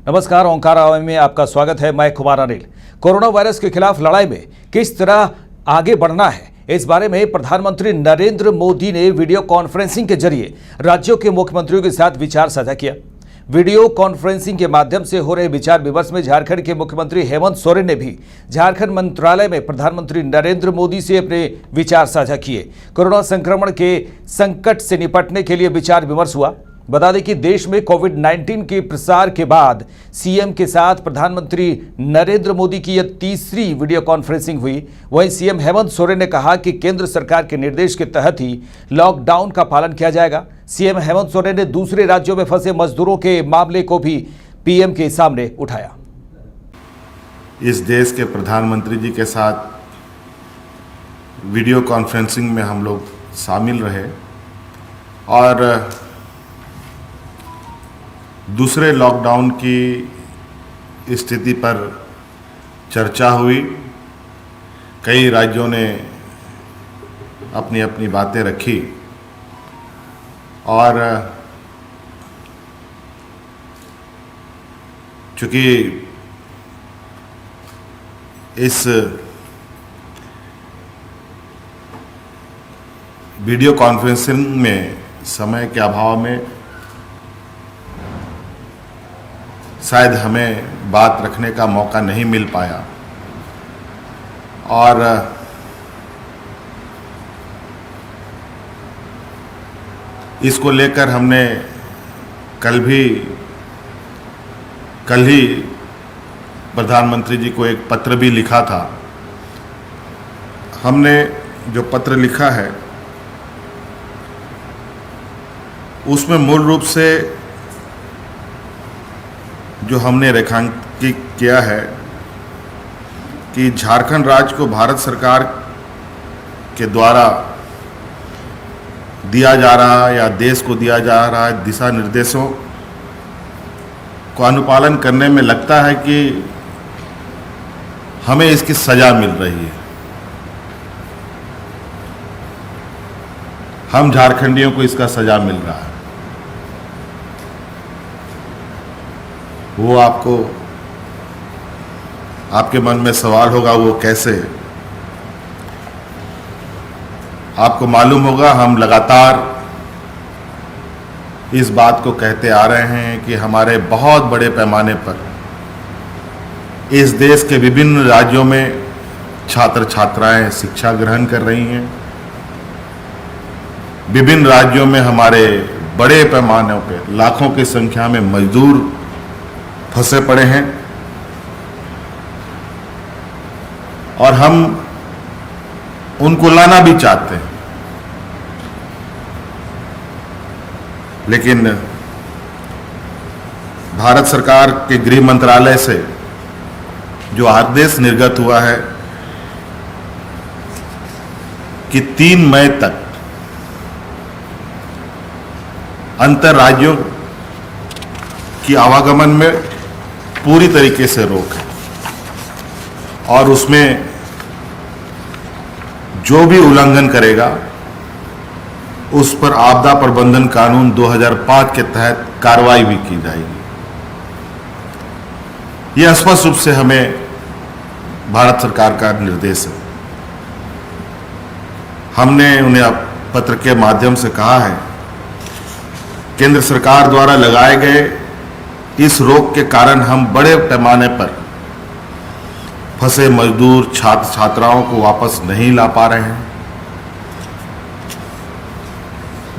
नमस्कार, ओंकार आवामी में आपका स्वागत है। मैं कुमार अनिल। कोरोना वायरस के खिलाफ लड़ाई में किस तरह आगे बढ़ना है, इस बारे में प्रधानमंत्री नरेंद्र मोदी ने वीडियो कॉन्फ्रेंसिंग के जरिए राज्यों के मुख्यमंत्रियों के साथ विचार साझा किया। वीडियो कॉन्फ्रेंसिंग के माध्यम से हो रहे विचार विमर्श में झारखंड के मुख्यमंत्री हेमंत सोरेन ने भी झारखंड मंत्रालय में प्रधानमंत्री नरेंद्र मोदी से अपने विचार साझा किए। कोरोना संक्रमण के संकट से निपटने के लिए विचार विमर्श हुआ। बता दें कि देश में कोविड-19 के प्रसार के बाद सीएम के साथ प्रधानमंत्री नरेंद्र मोदी की यह तीसरी वीडियो कॉन्फ्रेंसिंग हुई। वहीं सीएम हेमंत सोरेन ने कहा कि केंद्र सरकार के निर्देश के तहत ही लॉकडाउन का पालन किया जाएगा। सीएम हेमंत सोरेन ने दूसरे राज्यों में फंसे मजदूरों के मामले को भी पीएम के सामने उठाया। इस देश के प्रधानमंत्री जी के साथ वीडियो कॉन्फ्रेंसिंग में हम लोग शामिल रहे और दूसरे लॉकडाउन की स्थिति पर चर्चा हुई। कई राज्यों ने अपनी अपनी बातें रखी और चूँकि इस वीडियो कॉन्फ्रेंसिंग में समय के अभाव में शायद हमें बात रखने का मौका नहीं मिल पाया और इसको लेकर हमने कल ही प्रधानमंत्री जी को एक पत्र भी लिखा था। हमने जो पत्र लिखा है उसमें मूल रूप से जो हमने रेखांकित किया है कि झारखंड राज्य को भारत सरकार के द्वारा दिया जा रहा या देश को दिया जा रहा दिशा निर्देशों को अनुपालन करने में लगता है कि हमें इसकी सजा मिल रही है। हम झारखंडियों को इसका सजा मिल रहा है। वो आपके मन में सवाल होगा वो कैसे। आपको मालूम होगा हम लगातार इस बात को कहते आ रहे हैं कि हमारे बहुत बड़े पैमाने पर इस देश के विभिन्न राज्यों में छात्र छात्राएं शिक्षा ग्रहण कर रही हैं। विभिन्न राज्यों में हमारे बड़े पैमाने पर लाखों की संख्या में मजदूर फंसे पड़े हैं और हम उनको लाना भी चाहते हैं, लेकिन भारत सरकार के गृह मंत्रालय से जो आदेश निर्गत हुआ है कि 3 मई तक अंतर राज्यों की आवागमन में पूरी तरीके से रोक है और उसमें जो भी उल्लंघन करेगा उस पर आपदा प्रबंधन कानून 2005 के तहत कार्रवाई भी की जाएगी। यह स्पष्ट रूप से हमें भारत सरकार का निर्देश है। हमने उन्हें पत्र के माध्यम से कहा है केंद्र सरकार द्वारा लगाए गए इस रोक के कारण हम बड़े पैमाने पर फंसे मजदूर छात्र छात्राओं को वापस नहीं ला पा रहे हैं,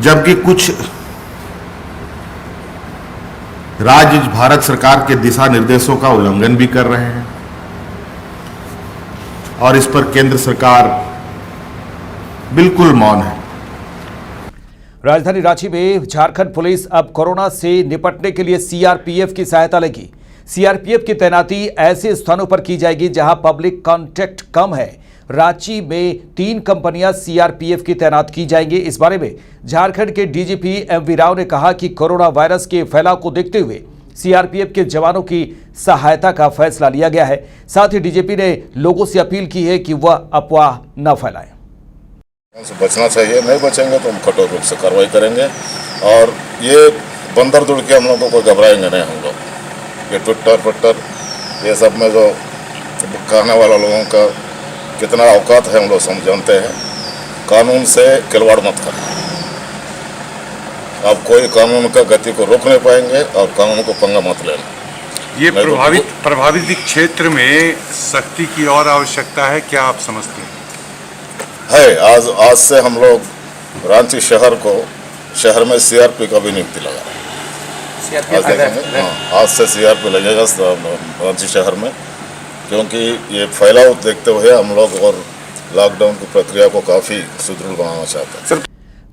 जबकि कुछ राज्य भारत सरकार के दिशा निर्देशों का उल्लंघन भी कर रहे हैं और इस पर केंद्र सरकार बिल्कुल मौन है। राजधानी रांची में झारखंड पुलिस अब कोरोना से निपटने के लिए सीआरपीएफ की सहायता लेगी। सीआरपीएफ की तैनाती ऐसे स्थानों पर की जाएगी जहां पब्लिक कांटेक्ट कम है। रांची में 3 कंपनियां सीआरपीएफ की तैनात की जाएंगी। इस बारे में झारखंड के डीजीपी एमवी राव ने कहा कि कोरोना वायरस के फैलाव को देखते हुए सीआरपीएफ के जवानों की सहायता का फैसला लिया गया है। साथ ही डीजीपी ने लोगों से अपील की है कि वह अफवाह न फैलाएं। बचना चाहिए, नहीं बचेंगे तो हम कठोर रूप से कार्रवाई करेंगे और ये बंदर दुड़ के हम लोगों को घबराएंगे नहीं हम लोग। ये ट्विटर ये सब में जो कहने वाला लोगों का कितना औकात है हम लोग जानते हैं। कानून से खिलवाड़ मत करना। आप कोई कानून का गति को रोक नहीं पाएंगे और कानून को पंगा मत लेना। ये प्रभावित क्षेत्र में सख्ती की और आवश्यकता है, क्या आप समझते हैं? है आज से हम लोग रांची शहर में सीआरपी का भी नियुक्ति लगा आज देखेंगे। हाँ, आज से सीआरपी लगेगा रांची शहर में, क्योंकि ये फैलाव देखते हुए हम लोग और लॉकडाउन की प्रक्रिया को काफी सुदृढ़ बनाना चाहते हैं।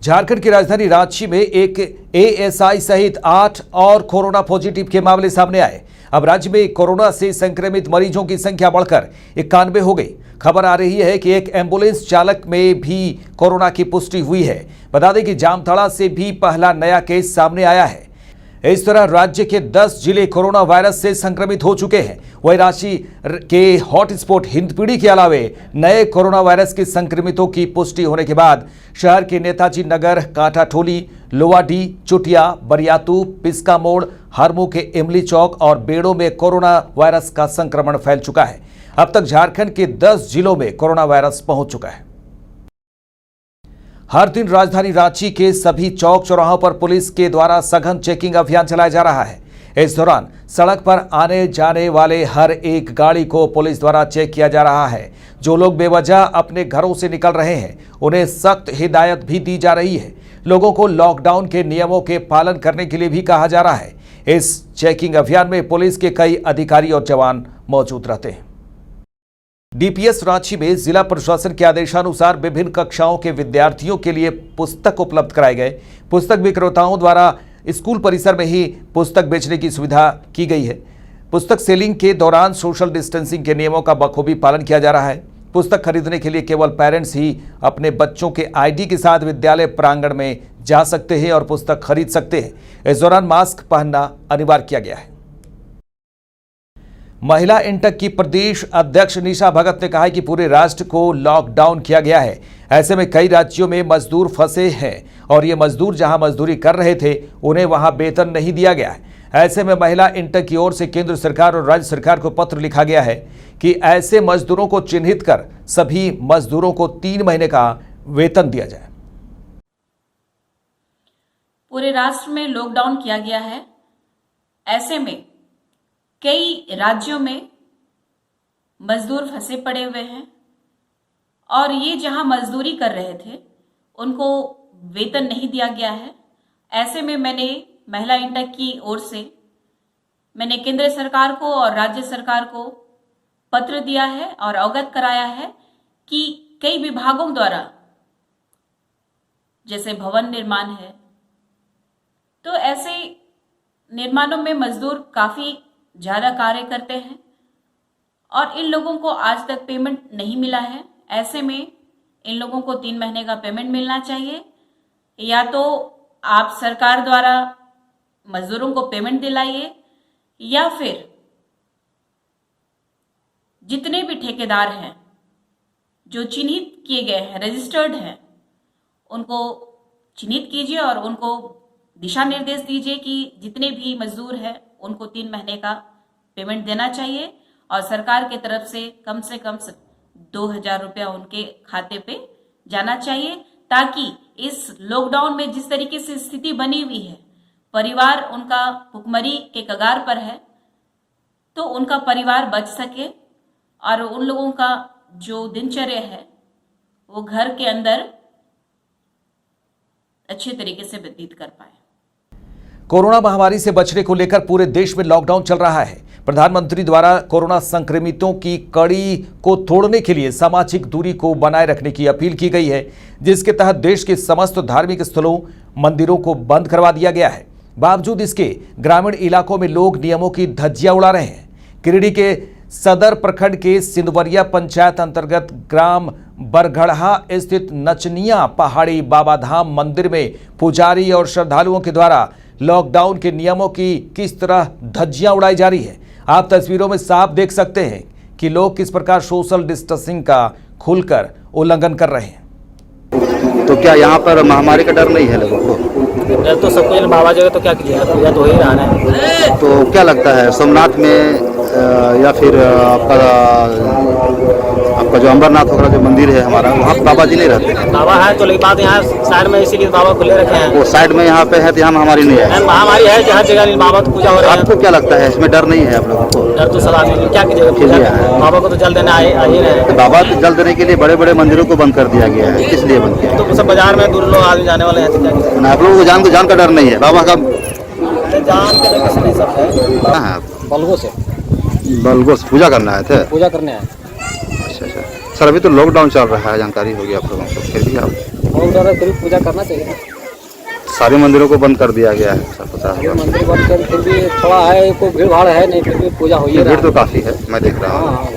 झारखंड की राजधानी रांची में एक एएसआई सहित 8 और कोरोना पॉजिटिव के मामले सामने आए। अब राज्य में कोरोना से संक्रमित मरीजों की संख्या बढ़कर 91 हो गई। खबर आ रही है कि एक एम्बुलेंस चालक में भी कोरोना की पुष्टि हुई है। बता दें कि जामताड़ा से भी पहला नया केस सामने आया है। इस तरह राज्य के 10 जिले कोरोना वायरस से संक्रमित हो चुके हैं। वहीं रांची के हॉटस्पॉट हिंदपीढ़ी के अलावे नए कोरोना वायरस के संक्रमितों की पुष्टि होने के बाद शहर के नेताजी नगर, कांटाटोली, लोवाडी, चुटिया, बरियातू, पिस्का मोड़, हरमू के इमली चौक और बेड़ो में कोरोना वायरस का संक्रमण फैल चुका है। अब तक झारखंड के 10 जिलों में कोरोना वायरस पहुंच चुका है। हर दिन राजधानी रांची के सभी चौक चौराहों पर पुलिस के द्वारा सघन चेकिंग अभियान चलाया जा रहा है। इस दौरान सड़क पर आने जाने वाले हर एक गाड़ी को पुलिस द्वारा चेक किया जा रहा है। जो लोग बेवजह अपने घरों से निकल रहे हैं उन्हें सख्त हिदायत भी दी जा रही है। लोगों को लॉकडाउन के नियमों के पालन करने के लिए भी कहा जा रहा है। इस चेकिंग अभियान में पुलिस के कई अधिकारी और जवान मौजूद रहते हैं। डीपीएस रांची में जिला प्रशासन के आदेशानुसार विभिन्न कक्षाओं के विद्यार्थियों के लिए पुस्तक उपलब्ध कराए गए। पुस्तक विक्रेताओं द्वारा स्कूल परिसर में ही पुस्तक बेचने की सुविधा की गई है। पुस्तक सेलिंग के दौरान सोशल डिस्टेंसिंग के नियमों का बखूबी पालन किया जा रहा है। पुस्तक खरीदने के लिए केवल पेरेंट्स ही अपने बच्चों के आईडी के साथ विद्यालय प्रांगण में जा सकते हैं और पुस्तक खरीद सकते हैं। इस दौरान मास्क पहनना अनिवार्य किया गया है। महिला इंटक की प्रदेश अध्यक्ष निशा भगत ने कहा है कि पूरे राष्ट्र को लॉकडाउन किया गया है। ऐसे में कई राज्यों में मजदूर फंसे हैं और ये मजदूर जहां मजदूरी कर रहे थे उन्हें वहां वेतन नहीं दिया गया है। ऐसे में महिला इंटक की ओर से केंद्र सरकार और राज्य सरकार को पत्र लिखा गया है कि ऐसे मजदूरों को चिन्हित कर सभी मजदूरों को 3 महीने का वेतन दिया जाए। पूरे राष्ट्र में लॉकडाउन किया गया है। ऐसे में कई राज्यों में मजदूर फंसे पड़े हुए हैं और ये जहां मजदूरी कर रहे थे उनको वेतन नहीं दिया गया है। ऐसे में मैंने महिला इंटक की ओर से मैंने केंद्र सरकार को और राज्य सरकार को पत्र दिया है और अवगत कराया है कि कई विभागों द्वारा, जैसे भवन निर्माण है, तो ऐसे निर्माणों में मजदूर काफी ज्यादा कार्य करते हैं और इन लोगों को आज तक पेमेंट नहीं मिला है। ऐसे में इन लोगों को 3 महीने का पेमेंट मिलना चाहिए। या तो आप सरकार द्वारा मजदूरों को पेमेंट दिलाइए या फिर जितने भी ठेकेदार हैं जो चिन्हित किए गए हैं, रजिस्टर्ड हैं, उनको चिन्हित कीजिए और उनको दिशा निर्देश दीजिए कि जितने भी मजदूर हैं उनको 3 महीने का पेमेंट देना चाहिए और सरकार की तरफ से कम 2000 रुपया उनके खाते पे जाना चाहिए, ताकि इस लॉकडाउन में जिस तरीके से स्थिति बनी हुई है, परिवार उनका भुखमरी के कगार पर है, तो उनका परिवार बच सके और उन लोगों का जो दिनचर्या है वो घर के अंदर अच्छे तरीके से व्यतीत कर पाए। कोरोना महामारी से बचने को लेकर पूरे देश में लॉकडाउन चल रहा है। प्रधानमंत्री द्वारा कोरोना संक्रमितों की कड़ी को तोड़ने के लिए सामाजिक दूरी को बनाए रखने की अपील की गई है, जिसके तहत देश के समस्त धार्मिक स्थलों, मंदिरों को बंद करवा दिया गया है। बावजूद इसके ग्रामीण इलाकों में लोग नियमों की धज्जियां उड़ा रहे हैं। गिरिडीह के सदर प्रखंड के सिंधवरिया पंचायत अंतर्गत ग्राम बरगढ़ा स्थित नचनिया पहाड़ी बाबा धाम मंदिर में पुजारी और श्रद्धालुओं के द्वारा लॉकडाउन के नियमों की किस तरह धज्जियां उड़ाई जा रही है। आप तस्वीरों में साफ देख सकते हैं कि लोग किस प्रकार सोशल डिस्टेंसिंग का खुलकर उल्लंघन कर रहे हैं। तो क्या यहाँ पर महामारी का डर नहीं है लोगों को? जब तो सब कुछ बाबा जगह तो क्या कीजिएगा, पूजा तो हो ही रहा है। तो क्या लगता है सोमनाथ में या फिर आपका जो अमरनाथ वगैरह जो मंदिर है हमारा, वहाँ बाबा जी नहीं रहते हैं? बाबा है तो लेकिन बात यहाँ साइड में इसीलिए बाबा खुले रखे हैं। वो साइड में यहाँ पे है तो यहाँ महामारी नहीं है? महामारी है जहाँ जगह बाबा तो पूजा हो रहा है। आपको क्या लगता है इसमें डर नहीं है आप लोगों को? डर तो सदा आदमी क्या कीजिएगा, पूजा बाबा को तो जल देना आ ही रहे हैं। बाबा को जल देने के लिए बड़े बड़े मंदिरों को बंद कर दिया गया है, किस लिए बंद किया? तो सब बाजार में दूर लोग आदमी जाने वाले हैं तो क्या कीजिएगा। आप लोगों को जान का डर नहीं है? बाबा का जान के लेकर नहीं सब है। कहाँ है? बलगो से बलगो से पूजा करना आए थे? पूजा करने आए। अच्छा। सर अभी तो लॉकडाउन चल रहा है, जानकारी होगी आप लोगों को, फिर भी आप लॉकडाउन में फिर पूजा करना चाहिए ना। सारे मंदिरों को बंद कर दिया गया है, सब पता है। मंदिर बंद कर फिर भी थोड़ा है, कोई भीड़ भाड़ है नहीं, फिर भी पूजा हो ही रहा है। भीड़ तो काफी है, मैं देख रहा हूँ।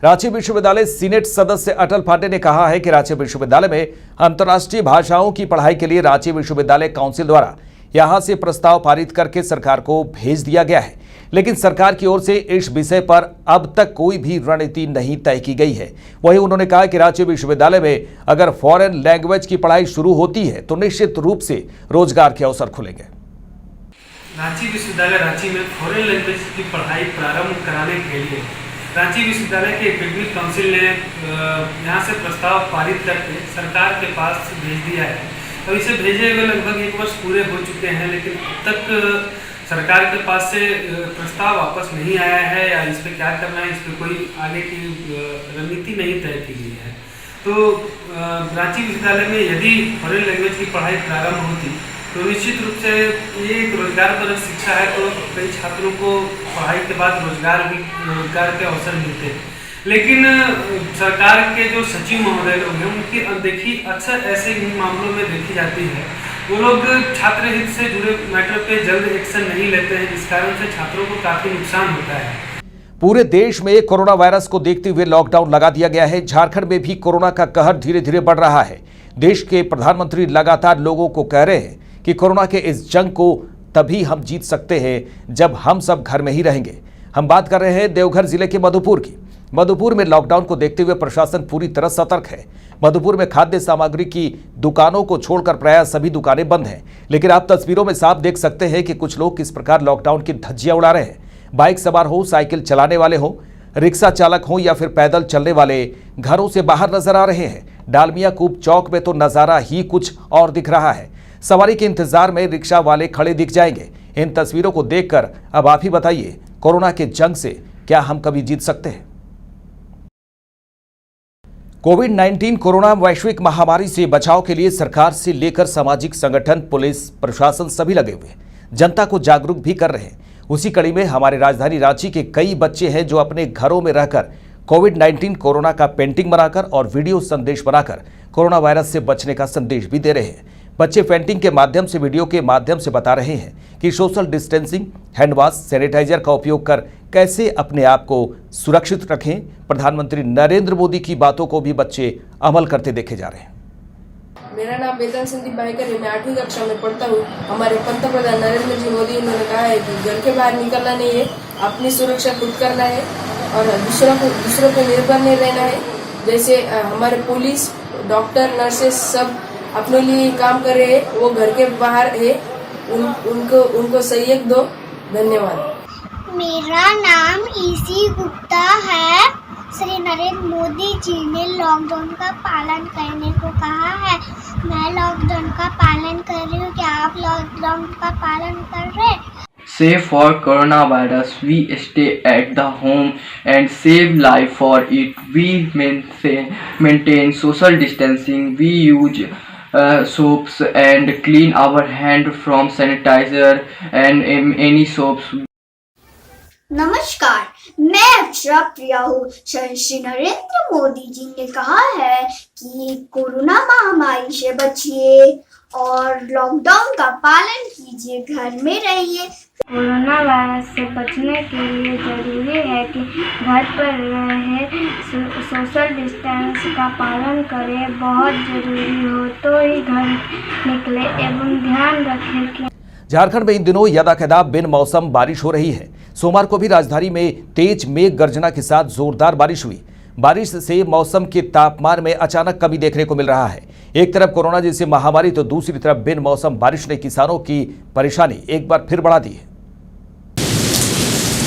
रांची विश्वविद्यालय सीनेट सदस्य अटल पांडे ने कहा है कि रांची विश्वविद्यालय में अंतर्राष्ट्रीय भाषाओं की पढ़ाई के लिए रांची विश्वविद्यालय काउंसिल द्वारा यहां से प्रस्ताव पारित करके सरकार को भेज दिया गया है, लेकिन सरकार की ओर से इस विषय पर अब तक कोई भी रणनीति नहीं तय की गई है। वहीं उन्होंने कहा कि रांची विश्वविद्यालय में अगर फॉरेन लैंग्वेज की पढ़ाई शुरू होती है तो निश्चित रूप से रोजगार के अवसर खुलेंगे। रांची विश्वविद्यालय रांची में फॉरेन लैंग्वेज की पढ़ाई प्रारंभ कराने के लिए रांची विश्वविद्यालय के एकेडमिक काउंसिल ने यहाँ से प्रस्ताव पारित करके सरकार के पास भेज दिया है। तो इसे भेजे हुए लगभग 1 वर्ष पूरे हो चुके हैं, लेकिन अब तक सरकार के पास से प्रस्ताव वापस नहीं आया है या इस पर क्या करना है, इस पर कोई आगे की रणनीति नहीं तय की गई है। तो रांची विश्वविद्यालय में यदि फॉरेन लैंग्वेज की पढ़ाई प्रारंभ होती तो निश्चित रूप से ये एक रोजगारपरक शिक्षा है, तो कई छात्रों को पढ़ाई के बाद रोजगार के अवसर मिलते हैं। लेकिन सरकार के जो सचिव महोदय लोग हैं उनकी अनदेखी अक्सर ऐसे मामलों में देखी जाती है। वो लोग छात्र हित से जुड़े मैटर पे जल्द एक्शन नहीं लेते हैं, जिस कारण से छात्रों को काफी नुकसान होता है। पूरे देश में कोरोना वायरस को देखते हुए लॉकडाउन लगा दिया गया है। झारखंड में भी कोरोना का कहर धीरे धीरे बढ़ रहा है। देश के प्रधानमंत्री लगातार लोगों को कह रहे हैं कि कोरोना के इस जंग को तभी हम जीत सकते हैं जब हम सब घर में ही रहेंगे। हम बात कर रहे हैं देवघर जिले के मधुपुर की। मधुपुर में लॉकडाउन को देखते हुए प्रशासन पूरी तरह सतर्क है। मधुपुर में खाद्य सामग्री की दुकानों को छोड़कर प्रायः सभी दुकानें बंद हैं, लेकिन आप तस्वीरों में साफ देख सकते हैं कि कुछ लोग किस प्रकार लॉकडाउन की धज्जियां उड़ा रहे हैं। बाइक सवार हो, साइकिल चलाने वाले हो, रिक्शा चालक हो या फिर पैदल चलने वाले घरों से बाहर नजर आ रहे हैं। डालमिया कूप चौक में तो नजारा ही कुछ और दिख रहा है। सवारी के इंतजार में रिक्शा वाले खड़े दिख जाएंगे। इन तस्वीरों को देखकर अब आप ही बताइए, कोरोना के जंग से क्या हम कभी जीत सकते हैं? कोविड-19 कोरोना वैश्विक महामारी से बचाव के लिए सरकार से लेकर सामाजिक संगठन, पुलिस, प्रशासन सभी लगे हुए जनता को जागरूक भी कर रहे हैं। उसी कड़ी में हमारे राजधानी रांची के कई बच्चे हैं जो अपने घरों में रहकर कोविड-19 कोरोना का पेंटिंग बनाकर और वीडियो संदेश बनाकर कोरोना वायरस से बचने का संदेश भी दे रहे हैं। बच्चे पेंटिंग के माध्यम से, वीडियो के माध्यम से बता रहे हैं कि social distancing, hand wash, sanitiser का उपयोग कर कैसे अपने आप को सुरक्षित रखें। प्रधानमंत्री नरेंद्र मोदी की बातों को भी बच्चे अमल करते देखे जा रहे हैं। मेरा नाम वेतन संदीप भाईकर है, मैं 8वीं कक्षा में पढ़ता हूँ। हमारे पंतप्रधान नरेंद्र जी मोदी उन्होंने कहा है कि घर के बाहर निकलना नहीं है, अपनी सुरक्षा खुद करना है और दूसरों पर निर्भर नहीं रहना है। जैसे हमारे पुलिस, डॉक्टर, नर्सेस सब अपने लिए काम कर रहे हैं, वो घर के बाहर है, उनको सहयोग दो। धन्यवाद। मेरा नाम ईसी गुप्ता है। श्री नरेंद्र मोदी जी ने लॉकडाउन का पालन करने को कहा है। मैं लॉकडाउन का पालन कर रही हूँ। क्या आप लॉकडाउन का पालन कर रहे हैं? Save for coronavirus, we stay at the home and save life for it. We maintain social distancing. We use soaps and clean our hand from sanitizer and any soaps. नमस्कार, मैं अक्षरा प्रिया हूँ। श्री नरेंद्र मोदी जी ने कहा है कि कोरोना महामारी से बचिए और लॉकडाउन का पालन कीजिए, घर में रहिए। कोरोना वायरस से बचने के लिए जरूरी है कि घर पर रहें, सोशल डिस्टेंस का पालन करें, बहुत जरूरी हो तो ही घर निकले एवं ध्यान रखें कि झारखंड में इन दिनों यदाकदा बिन मौसम बारिश हो रही है। सोमवार को भी राजधानी में तेज मेघ गर्जना के साथ जोरदार बारिश हुई। बारिश से मौसम के तापमान में अचानक कमी देखने को मिल रहा है। एक तरफ कोरोना जैसी महामारी तो दूसरी तरफ बिन मौसम बारिश ने किसानों की परेशानी एक बार फिर बढ़ा दी है।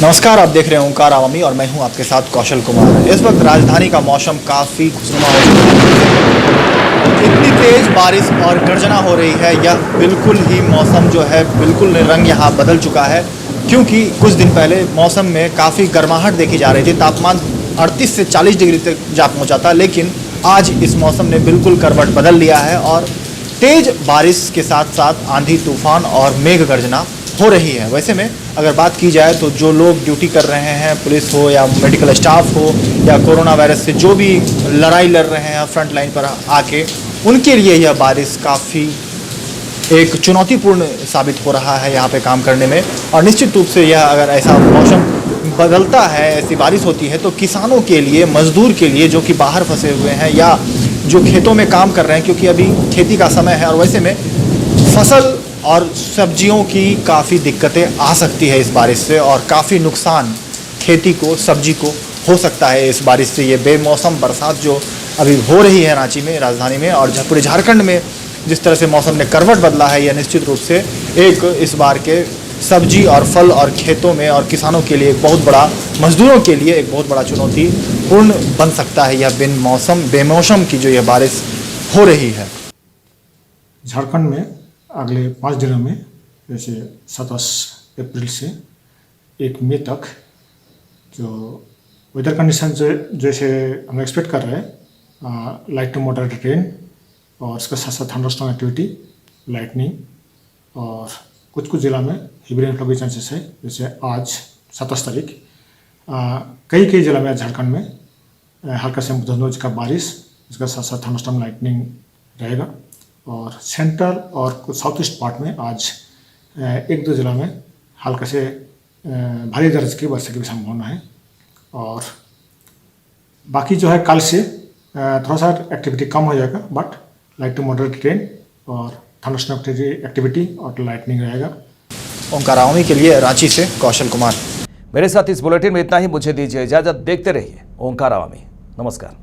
नमस्कार, आप देख रहे हैं ओंकार आवामी और मैं हूं आपके साथ कौशल कुमार। इस वक्त राजधानी का मौसम काफ़ी खुशनुमा हो चुका है। इतनी तेज बारिश और गर्जना हो रही है, यह बिल्कुल ही मौसम जो है बिल्कुल रंग यहाँ बदल चुका है, क्योंकि कुछ दिन पहले मौसम में काफ़ी गर्माहट देखी जा रही थी। तापमान 38 से 40 डिग्री तक जा पहुँचा था, लेकिन आज इस मौसम ने बिल्कुल करवट बदल लिया है और तेज़ बारिश के साथ साथ आंधी तूफान और मेघ गर्जना हो रही है। वैसे में अगर बात की जाए तो जो लोग ड्यूटी कर रहे हैं, पुलिस हो या मेडिकल स्टाफ हो या कोरोना वायरस से जो भी लड़ाई लड़ रहे हैं फ्रंट लाइन पर आके, उनके लिए यह बारिश काफ़ी एक चुनौतीपूर्ण साबित हो रहा है यहाँ पे काम करने में। और निश्चित रूप से यह अगर ऐसा मौसम बदलता है, ऐसी बारिश होती है, तो किसानों के लिए, मजदूर के लिए जो कि बाहर फंसे हुए हैं या जो खेतों में काम कर रहे हैं, क्योंकि अभी खेती का समय है और वैसे में फसल और सब्जियों की काफ़ी दिक्कतें आ सकती है इस बारिश से और काफ़ी नुकसान खेती को, सब्जी को हो सकता है इस बारिश से। ये बेमौसम बरसात जो अभी हो रही है रांची में, राजधानी में और पूरे झारखंड में जिस तरह से मौसम ने करवट बदला है, यह निश्चित रूप से एक इस बार के सब्जी और फल और खेतों में और किसानों के लिए एक बहुत बड़ा, मजदूरों के लिए एक बहुत बड़ा चुनौतीपूर्ण बन सकता है यह बेमौसम की जो यह बारिश हो रही है। झारखंड में अगले 5 दिनों में, जैसे 27 अप्रैल से 1 मई तक जो वेदर कंडीशन जैसे हम एक्सपेक्ट कर रहे हैं, लाइट टू मॉडरेट रेन और इसके साथ साथ थंडरस्टॉर्म एक्टिविटी, लाइटनिंग और कुछ ज़िला में हेवी रेनफॉल के चांसेस है। जैसे आज 27 तारीख कई ज़िला में झारखंड में हल्का से मध्यम का बारिश, इसका साथ साथ थंडरस्टॉर्म लाइटनिंग रहेगा। और सेंट्रल और साउथ ईस्ट पार्ट में आज 1-2 ज़िला में हल्का से भारी दर्ज की वर्षा की भी संभावना है। और बाकी जो है कल से थोड़ा सा एक्टिविटी कम हो जाएगा, but light to moderate rain और थंडरस्टॉर्म एक्टिविटी और लाइटनिंग रहेगा। ओंकार आवामी के लिए रांची से कौशल कुमार। मेरे साथ इस बुलेटिन में इतना ही। मुझे दीजिए इजाजत। देखते रहिए ओंकार आवामी। नमस्कार।